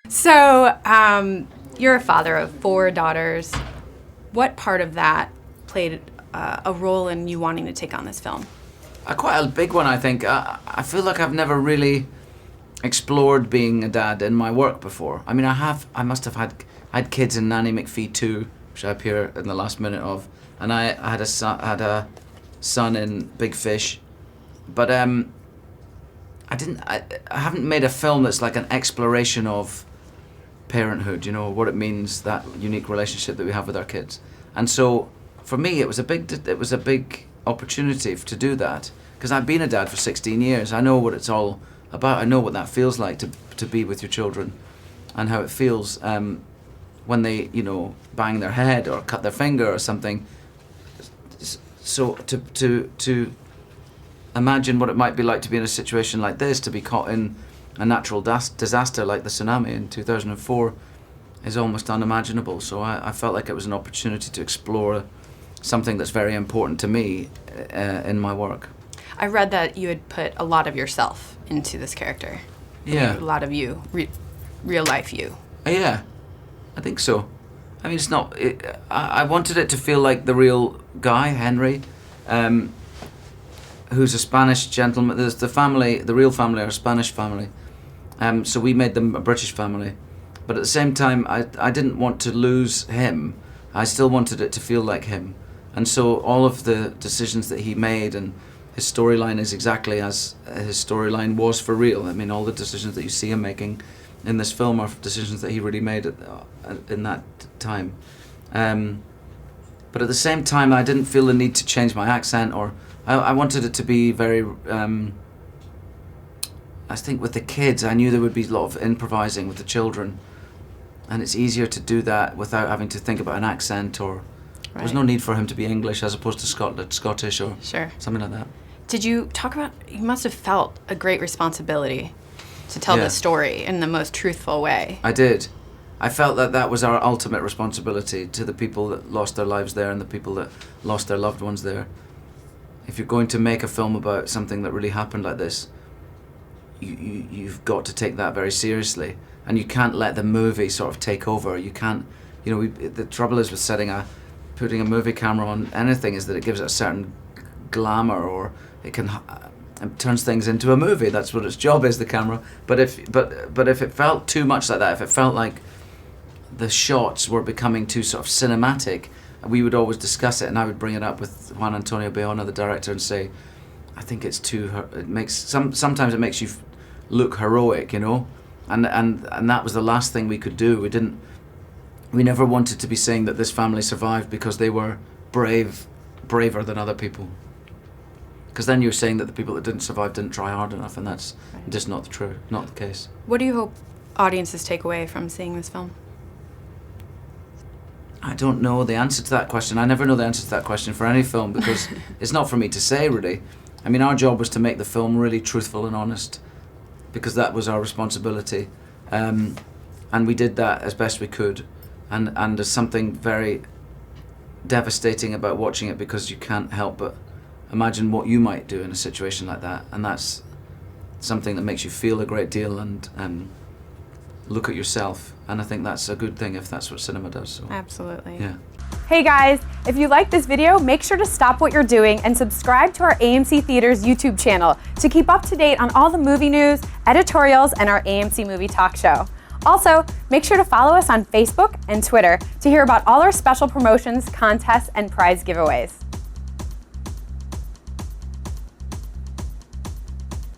So, you're a father of 4 daughters. What part of that played a role in you wanting to take on this film? Quite a big one, I think. I feel like I've never really explored being a dad in my work before. I mean, I must have had kids in Nanny McPhee 2, which I appear in the last minute of, and I had a son in Big Fish, but I haven't made a film that's like an exploration of parenthood, you know, what it means, that unique relationship that we have with our kids. And so for me it was a big opportunity to do that, because I've been a dad for 16 years. I know what it's all about. I know what that feels like to be with your children, and how it feels when they, you know, bang their head or cut their finger or something. So to imagine what it might be like to be in a situation like this, to be caught in a natural disaster like the tsunami in 2004, is almost unimaginable. So I felt like it was an opportunity to explore something that's very important to me in my work. I read that you had put a lot of yourself into this character. Yeah. A lot of you, real life you. Yeah, I think so. I mean, it's not. I wanted it to feel like the real guy, Henry, who's a Spanish gentleman. There's the family, the real family, are a Spanish family. So we made them a British family. But at the same time, I didn't want to lose him. I still wanted it to feel like him. And so all of the decisions that he made, and his storyline is exactly as his storyline was for real. I mean, all the decisions that you see him making in this film are decisions that he really made in that time. But at the same time, I didn't feel the need to change my accent, or I wanted it to be very... I think with the kids, I knew there would be a lot of improvising with the children, and it's easier to do that without having to think about an accent, or right. There was no need for him to be English as opposed to Scottish or something like that. Did you talk about, you must have felt a great responsibility to tell this story in the most truthful way. I did. I felt that that was our ultimate responsibility to the people that lost their lives there and the people that lost their loved ones there. If you're going to make a film about something that really happened like this, you've got to take that very seriously, and you can't let the movie sort of take over. You can't, you know, the trouble is with putting a movie camera on anything is that it gives it a certain glamour, or it turns things into a movie. That's what its job is, the camera. But if it felt too much like that, if it felt like the shots were becoming too sort of cinematic, we would always discuss it, and I would bring it up with Juan Antonio Bayona, the director, and say, I think it's too. It makes sometimes it makes you look heroic, you know, and that was the last thing we could do. We never wanted to be saying that this family survived because they were braver than other people. Because then you're saying that the people that didn't survive didn't try hard enough, and that's just not the case. What do you hope audiences take away from seeing this film? I don't know the answer to that question. I never know the answer to that question for any film, because it's not for me to say, really. I mean, our job was to make the film really truthful and honest, because that was our responsibility. And we did that as best we could. And there's something very devastating about watching it, because you can't help but imagine what you might do in a situation like that. And that's something that makes you feel a great deal and look at yourself. And I think that's a good thing if that's what cinema does. So. Absolutely. Yeah. Hey guys, if you like this video, make sure to stop what you're doing and subscribe to our AMC Theaters YouTube channel to keep up to date on all the movie news, editorials, and our AMC Movie Talk Show. Also, make sure to follow us on Facebook and Twitter to hear about all our special promotions, contests, and prize giveaways.